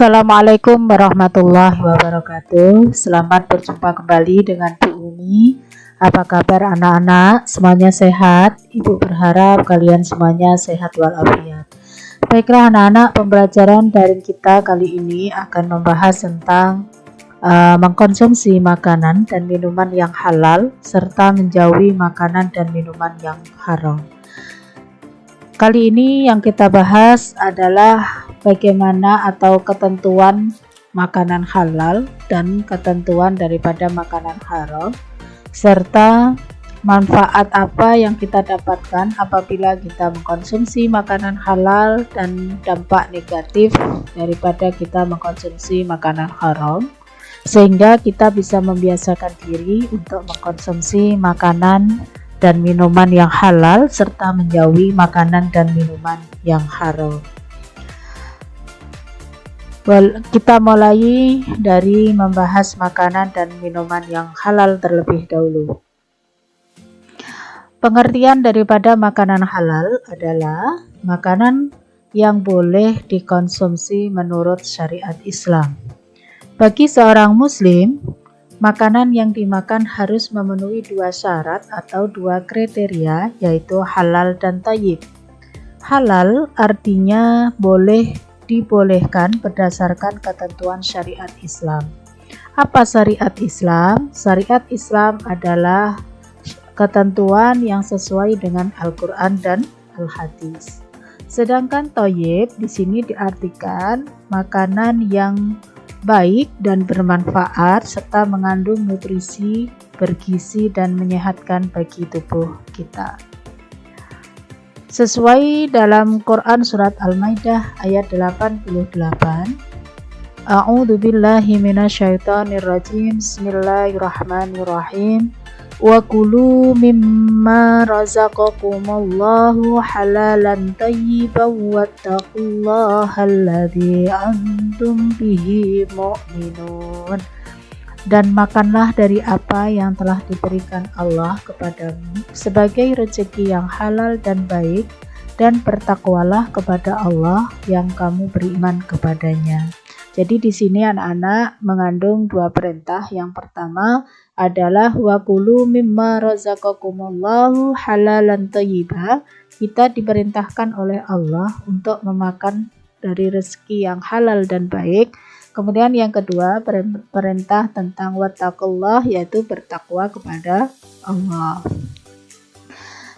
Assalamualaikum warahmatullahi wabarakatuh. Selamat berjumpa kembali dengan Bu Umi. Apa kabar anak-anak? Semuanya sehat? Ibu berharap kalian semuanya sehat walafiat. Baiklah anak-anak, pembelajaran daring kita kali ini akan membahas tentang mengkonsumsi makanan dan minuman yang halal serta menjauhi makanan dan minuman yang haram. Kali ini yang kita bahas adalah bagaimana atau ketentuan makanan halal dan ketentuan daripada makanan haram, serta manfaat apa yang kita dapatkan apabila kita mengkonsumsi makanan halal dan dampak negatif daripada kita mengkonsumsi makanan haram, sehingga kita bisa membiasakan diri untuk mengkonsumsi makanan dan minuman yang halal serta menjauhi makanan dan minuman yang haram. Kita mulai dari membahas makanan dan minuman yang halal terlebih dahulu. Pengertian daripada makanan halal adalah makanan yang boleh dikonsumsi menurut syariat Islam. Bagi seorang muslim, makanan yang dimakan harus memenuhi dua syarat atau dua kriteria, yaitu halal dan thayyib. Halal artinya dibolehkan berdasarkan ketentuan syariat Islam. Apa syariat Islam? Syariat Islam adalah ketentuan yang sesuai dengan Al-Quran dan Al-Hadis. Sedangkan thayyib di sini diartikan makanan yang baik dan bermanfaat serta mengandung nutrisi, bergizi dan menyehatkan bagi tubuh kita. Sesuai dalam Quran surat Al-Maidah ayat 88, A'udzu billahi minasyaitonir rajim. Bismillahirrahmanirrahim. Wa kulu mimma razaqakumullahu halalan thayyiban wattaqullaha alladzi antum bihi mu'minun. Dan makanlah dari apa yang telah diberikan Allah kepadamu sebagai rezeki yang halal dan baik, dan bertakwalah kepada Allah yang kamu beriman kepadanya. Jadi di sini anak-anak mengandung dua perintah. Yang pertama adalah wa kulu mimma razaqakumullahu halalan thayyiba. Kita diperintahkan oleh Allah untuk memakan dari rezeki yang halal dan baik. Kemudian yang kedua, perintah tentang wattaqullah, yaitu bertakwa kepada Allah.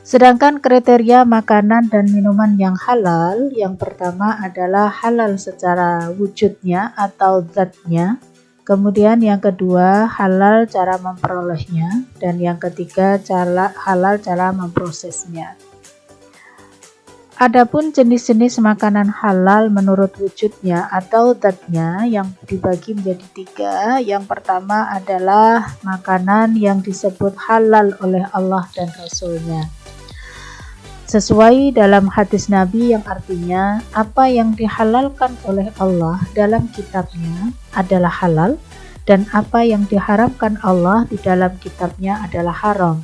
Sedangkan kriteria makanan dan minuman yang halal, yang pertama adalah halal secara wujudnya atau zatnya. Kemudian yang kedua, halal cara memperolehnya. Dan yang ketiga, halal cara memprosesnya. Adapun jenis-jenis makanan halal menurut wujudnya atau zatnya yang dibagi menjadi tiga. Yang pertama adalah makanan yang disebut halal oleh Allah dan Rasul-Nya. Sesuai dalam hadis Nabi yang artinya apa yang dihalalkan oleh Allah dalam kitabnya adalah halal, dan apa yang diharamkan Allah di dalam kitabnya adalah haram.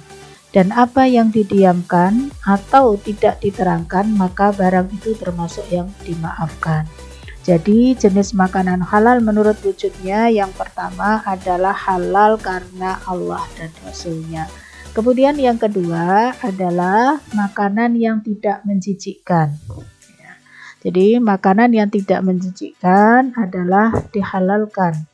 Dan apa yang didiamkan atau tidak diterangkan, maka barang itu termasuk yang dimaafkan. Jadi jenis makanan halal menurut wujudnya yang pertama adalah halal karena Allah dan Rasul-Nya. Kemudian yang kedua adalah makanan yang tidak menjijikkan. Jadi makanan yang tidak menjijikkan adalah dihalalkan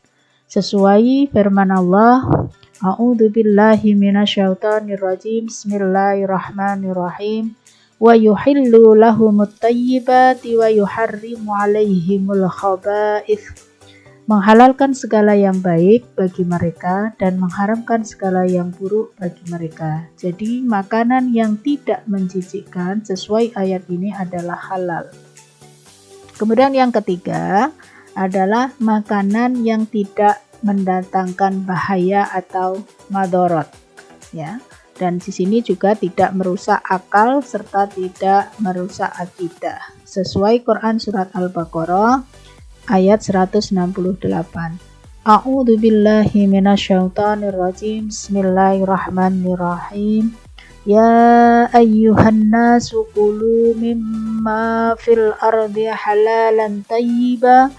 sesuai firman Allah, A'udzu billahi minasyaitonir rajim. Bismillahirrahmanirrahim. Wa yuhillu lahumut thayyibati wa yuharrimu 'alaihimul khaba'its. Menghalalkan segala yang baik bagi mereka dan mengharamkan segala yang buruk bagi mereka. Jadi makanan yang tidak menjijikkan sesuai ayat ini adalah halal. Kemudian yang ketiga adalah makanan yang tidak mendatangkan bahaya atau madorot, ya. Dan di sini juga tidak merusak akal serta tidak merusak akidah. Sesuai Quran surat Al-Baqarah ayat 168. A'udzu billahi minasyaitonir rajim. Bismillahirrahmanirrahim. Ya ayyuhan nasu kulu mimma fil ardi halalan thayyiba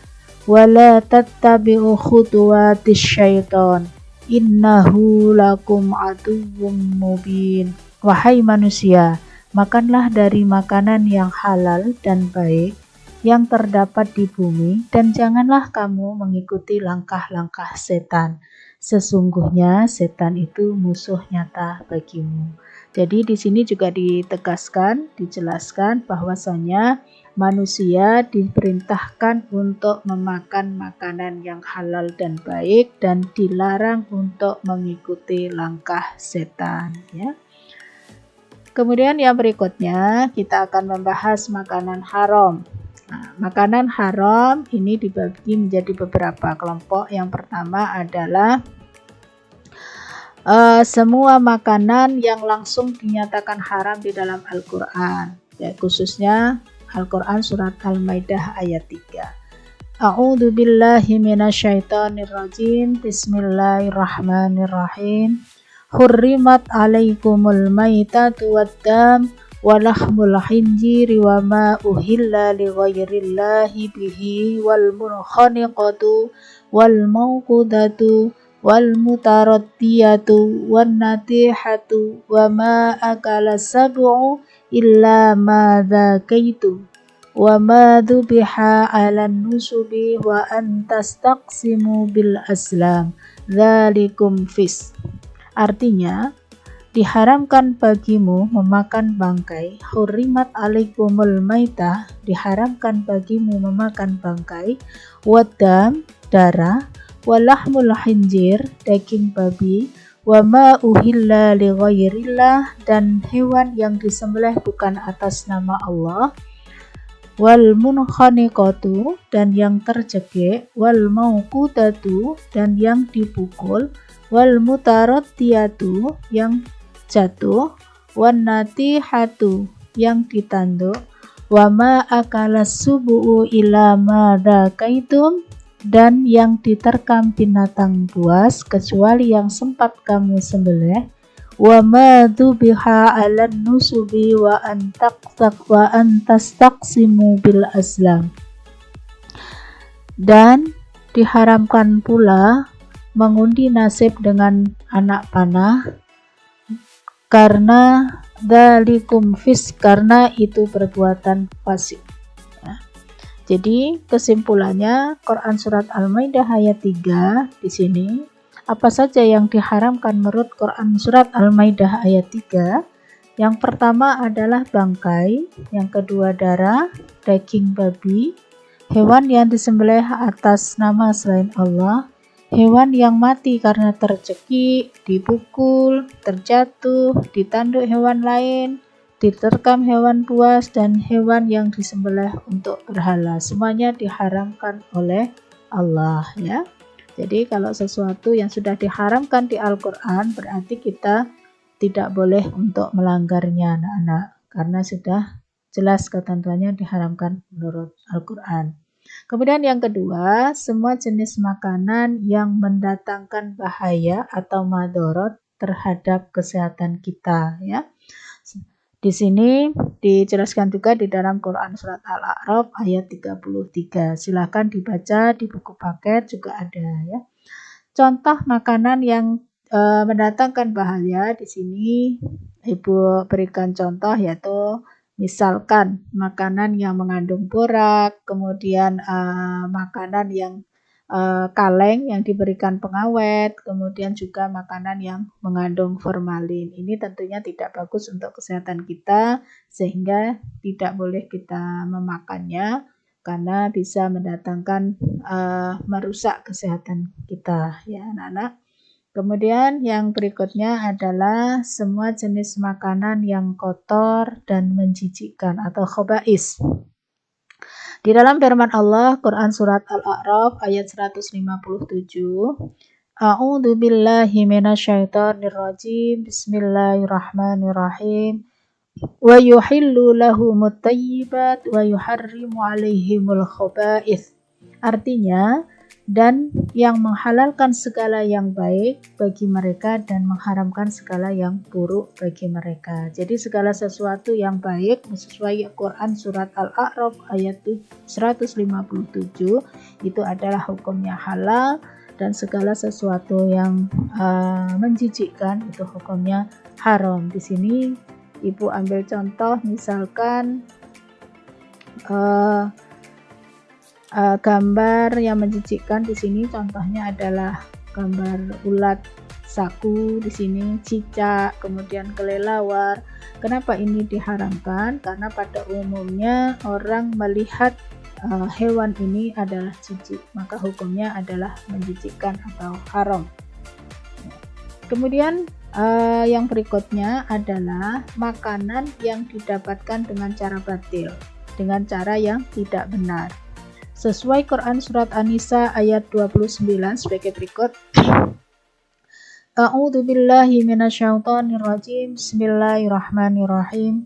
wala tattabi'u khutuwatis syaiton innahu lakum aduwwum mubin. Wahai manusia, makanlah dari makanan yang halal dan baik yang terdapat di bumi, dan janganlah kamu mengikuti langkah-langkah setan. Sesungguhnya setan itu musuh nyata bagimu. Jadi di sini juga ditegaskan, dijelaskan bahwasanya manusia diperintahkan untuk memakan makanan yang halal dan baik dan dilarang untuk mengikuti langkah setan, ya. Kemudian yang berikutnya kita akan membahas makanan haram. Nah, makanan haram ini dibagi menjadi beberapa kelompok. Yang pertama adalah semua makanan yang langsung dinyatakan haram di dalam Al-Quran, ya, khususnya Al-Quran surat Al-Maidah ayat 3. A'udzu billahi minasyaitonir rajim. Bismillahirrahmanirrahim. Hurrimat 'alaikumul maitatu waddam wa lahmul khinziri wa ma uhilla li ghairillahi bihi wal munkhaniqatu wal mawqudatu wal mutaraddiyatu wan natihatu wa ma akala sab'u illa ma dzakaitu wa ma dzubiha 'alan nusubi wa an tastaqsimu bil aslam dzalikum fis. Artinya, diharamkan bagimu memakan bangkai. Hurrimat alaikumul maitah, diharamkan bagimu memakan bangkai. Waddam, darah. Walahmul khinzir, daging babi. Wama uhilla li ghairillah, dan hewan yang disembelih bukan atas nama Allah. Wal munkhaniqatu, dan yang tercekik. Wal mauqudatu, dan yang dipukul. Wal mutaraddiyatu, yang jatuh. Wan natihatu, yang ditanduk. Wa ma akalas subu'u ila ma dzakaitum, dan yang diterkam binatang buas kecuali yang sempat kamu sembelih. Wa ma dzubiha 'alan nusubi wa an tastaqsimu bil aslam, dan diharamkan pula mengundi nasib dengan anak panah, karena dzalikum fis, karena itu perbuatan fasik. Ya. Jadi kesimpulannya Quran surat Al-Maidah ayat 3 di sini, apa saja yang diharamkan menurut Quran surat Al-Maidah ayat 3? Yang pertama adalah bangkai, yang kedua darah, daging babi, hewan yang disembelih atas nama selain Allah, hewan yang mati karena tercekik, dipukul, terjatuh, ditanduk hewan lain, diterkam hewan buas, dan hewan yang disembelih untuk berhala. Semuanya diharamkan oleh Allah, ya. Jadi kalau sesuatu yang sudah diharamkan di Al-Quran, berarti kita tidak boleh untuk melanggarnya, anak-anak, karena sudah jelas ketentuannya diharamkan menurut Al-Quran. Kemudian yang kedua, semua jenis makanan yang mendatangkan bahaya atau madorot terhadap kesehatan kita, ya. Di sini dijelaskan juga di dalam Quran surat Al-A'raf ayat 33. Silakan dibaca di buku paket juga ada, ya. Contoh makanan yang mendatangkan bahaya di sini Ibu berikan contoh, yaitu misalkan makanan yang mengandung borak, kemudian makanan yang kaleng yang diberikan pengawet, kemudian juga makanan yang mengandung formalin. Ini tentunya tidak bagus untuk kesehatan kita, sehingga tidak boleh kita memakannya karena bisa mendatangkan merusak kesehatan kita, ya anak-anak. Kemudian yang berikutnya adalah semua jenis makanan yang kotor dan menjijikkan atau khaba'is. Di dalam firman Allah, Quran surat Al-A'raf ayat 157, A'udzu billahi minasyaitonir rajim. Bismillahirrahmanirrahim. Wa yuhillu lahumut thayyibat wa yuharrimu 'alaihimul khaba'its. Artinya, dan yang menghalalkan segala yang baik bagi mereka dan mengharamkan segala yang buruk bagi mereka. Jadi segala sesuatu yang baik sesuai Quran surat Al-A'raf ayat 157 itu adalah hukumnya halal, dan segala sesuatu yang menjijikkan itu hukumnya haram. Di sini Ibu ambil contoh misalkan gambar yang menjijikkan. Di sini contohnya adalah gambar ulat saku, di sini cicak, kemudian kelelawar. Kenapa ini diharamkan? Karena pada umumnya orang melihat hewan ini adalah jijik, maka hukumnya adalah menjijikkan atau haram. Kemudian yang berikutnya adalah makanan yang didapatkan dengan cara batil, dengan cara yang tidak benar. Sesuai Quran surat An-Nisa ayat 29 sebagai berikut. A'udzu billahi minasyaitonir rajim. Bismillahirrahmanirrahim.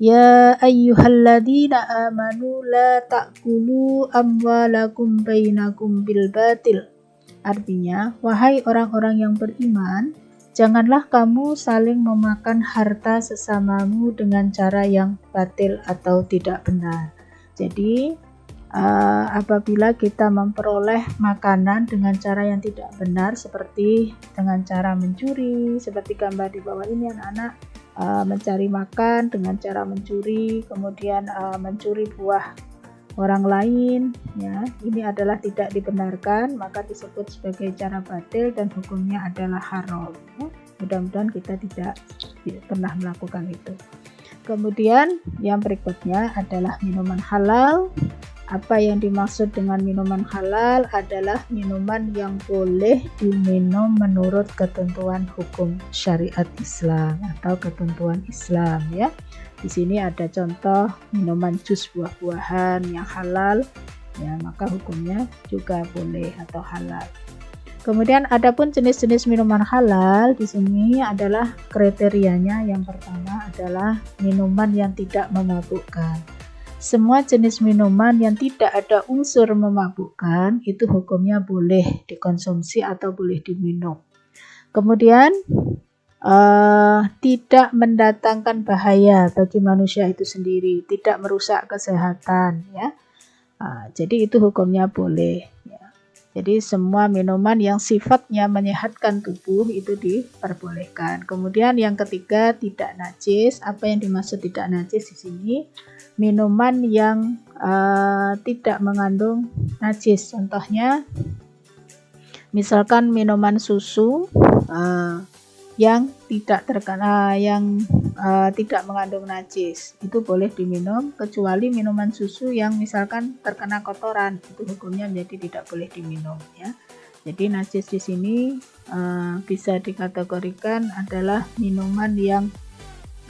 Ya ayyuhalladzina amanu la ta'kulu amwalakum bainakum bil batil. Artinya, wahai orang-orang yang beriman, janganlah kamu saling memakan harta sesamamu dengan cara yang batil atau tidak benar. Jadi apabila kita memperoleh makanan dengan cara yang tidak benar, seperti dengan cara mencuri, seperti gambar di bawah ini anak-anak, mencari makan dengan cara mencuri, kemudian mencuri buah orang lain, ya, ini adalah tidak dibenarkan, maka disebut sebagai cara batil dan hukumnya adalah haram. Ya. Mudah-mudahan kita tidak pernah melakukan itu. Kemudian yang berikutnya adalah minuman halal. Apa yang dimaksud dengan minuman halal adalah minuman yang boleh diminum menurut ketentuan hukum syariat Islam atau ketentuan Islam, ya. Di sini ada contoh minuman jus buah-buahan yang halal, ya, maka hukumnya juga boleh atau halal. Kemudian adapun jenis-jenis minuman halal di sini adalah kriterianya. Yang pertama adalah minuman yang tidak memabukkan. Semua jenis minuman yang tidak ada unsur memabukkan itu hukumnya boleh dikonsumsi atau boleh diminum. Kemudian tidak mendatangkan bahaya bagi manusia itu sendiri, tidak merusak kesehatan, ya. Jadi itu hukumnya boleh, ya. Jadi semua minuman yang sifatnya menyehatkan tubuh itu diperbolehkan. Kemudian yang ketiga, tidak najis. Apa yang dimaksud tidak najis di sini? Minuman yang tidak mengandung najis. Contohnya, misalkan minuman susu yang tidak tidak mengandung najis, itu boleh diminum, kecuali minuman susu yang misalkan terkena kotoran, itu hukumnya menjadi tidak boleh diminum, ya. Jadi najis di sini bisa dikategorikan adalah minuman yang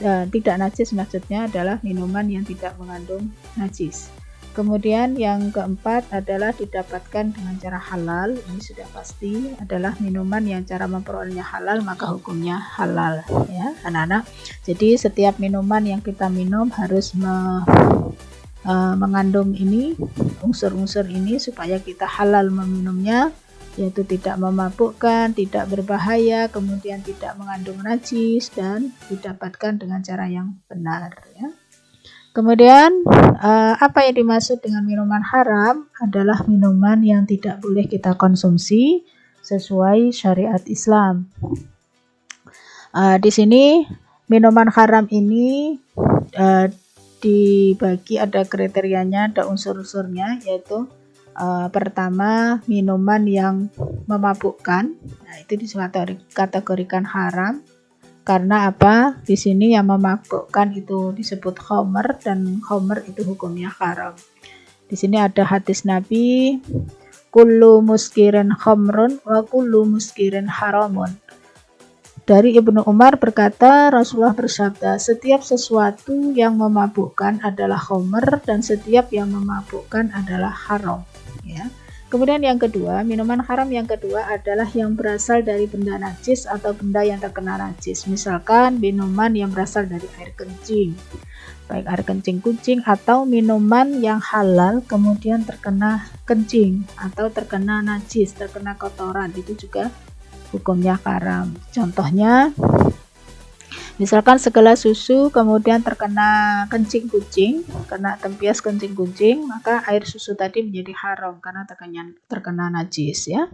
tidak najis, maksudnya adalah minuman yang tidak mengandung najis. Kemudian yang keempat adalah didapatkan dengan cara halal. Ini sudah pasti adalah minuman yang cara memperolehnya halal, maka hukumnya halal, ya anak-anak. Jadi setiap minuman yang kita minum harus mengandung ini, unsur-unsur ini, supaya kita halal meminumnya, yaitu tidak memabukkan, tidak berbahaya, kemudian tidak mengandung najis, dan didapatkan dengan cara yang benar, ya. Kemudian apa yang dimaksud dengan minuman haram adalah minuman yang tidak boleh kita konsumsi sesuai syariat Islam. Di sini minuman haram ini dibagi, ada kriterianya, ada unsur-unsurnya, yaitu pertama, minuman yang memabukkan. Nah, itu dikategorikan haram. Karena apa? Di sini yang memabukkan itu disebut khamr, dan khamr itu hukumnya haram. Di sini ada hadis Nabi, kullu muskirin khamrun wa kullu muskirin haramun. Dari Ibnu Umar berkata, Rasulullah bersabda, setiap sesuatu yang memabukkan adalah khamr dan setiap yang memabukkan adalah haram, ya. Kemudian yang kedua, minuman haram yang kedua adalah yang berasal dari benda najis atau benda yang terkena najis. Misalkan minuman yang berasal dari air kencing, baik air kencing kucing atau minuman yang halal kemudian terkena kencing atau terkena najis, terkena kotoran, itu juga hukumnya haram. Contohnya misalkan segelas susu kemudian terkena kencing kucing, kena tempias kencing kucing, maka air susu tadi menjadi haram karena terkena najis ya.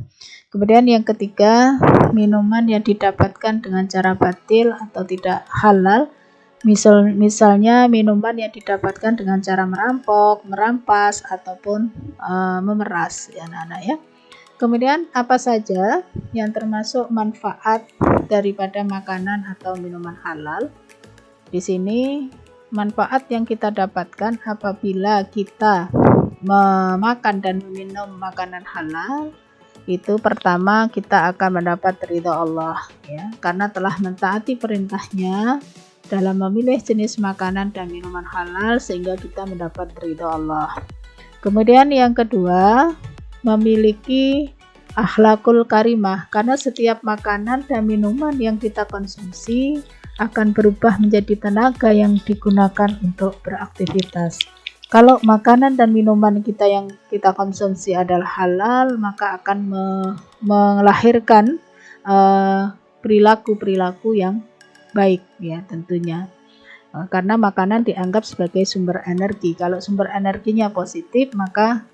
Kemudian yang ketiga, minuman yang didapatkan dengan cara batil atau tidak halal. Misalnya minuman yang didapatkan dengan cara merampok, merampas ataupun memeras ya anak-anak ya. Kemudian apa saja yang termasuk manfaat daripada makanan atau minuman halal? Di sini manfaat yang kita dapatkan apabila kita memakan dan meminum makanan halal, itu pertama kita akan mendapat ridho Allah ya, karena telah mentaati perintahnya dalam memilih jenis makanan dan minuman halal sehingga kita mendapat ridho Allah. Kemudian yang kedua, memiliki akhlakul karimah, karena setiap makanan dan minuman yang kita konsumsi akan berubah menjadi tenaga yang digunakan untuk beraktivitas. Kalau makanan dan minuman kita yang kita konsumsi adalah halal, maka akan melahirkan perilaku-perilaku yang baik ya tentunya. Karena makanan dianggap sebagai sumber energi. Kalau sumber energinya positif, maka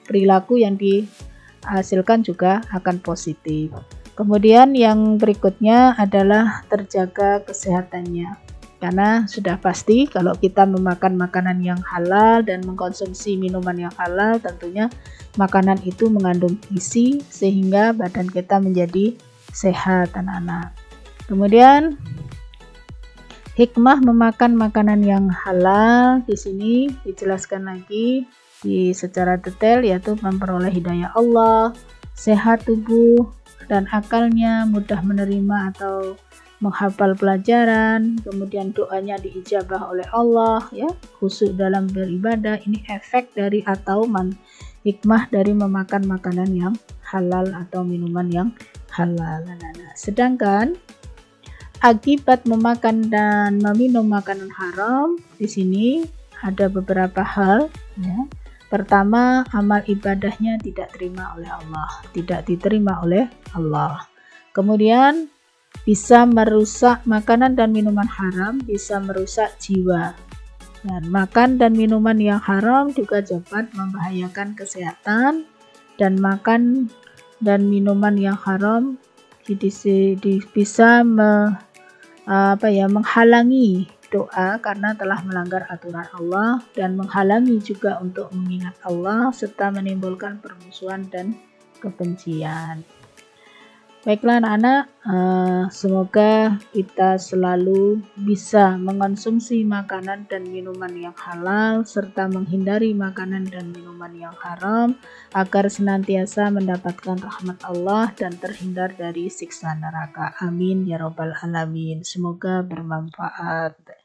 perilaku yang dihasilkan juga akan positif. Kemudian yang berikutnya adalah terjaga kesehatannya. Karena sudah pasti kalau kita memakan makanan yang halal dan mengkonsumsi minuman yang halal, tentunya makanan itu mengandung gizi sehingga badan kita menjadi sehat anak-anak. Kemudian hikmah memakan makanan yang halal di sini dijelaskan lagi secara detail, yaitu memperoleh hidayah Allah, sehat tubuh dan akalnya, mudah menerima atau menghafal pelajaran, kemudian doanya diijabah oleh Allah ya, khusyuk dalam beribadah. Ini efek dari atau hikmah dari memakan makanan yang halal atau minuman yang halal. Sedangkan akibat memakan dan meminum makanan haram di sini ada beberapa hal ya. Pertama, amal ibadahnya tidak diterima oleh Allah. Kemudian bisa merusak makanan dan minuman haram, bisa merusak jiwa. Dan makan dan minuman yang haram juga dapat membahayakan kesehatan, dan makan dan minuman yang haram bisa menghalangi doa karena telah melanggar aturan Allah, dan menghalangi juga untuk mengingat Allah serta menimbulkan permusuhan dan kebencian. Baiklah anak-anak, semoga kita selalu bisa mengonsumsi makanan dan minuman yang halal serta menghindari makanan dan minuman yang haram agar senantiasa mendapatkan rahmat Allah dan terhindar dari siksa neraka. Amin ya rabbal alamin. Semoga bermanfaat.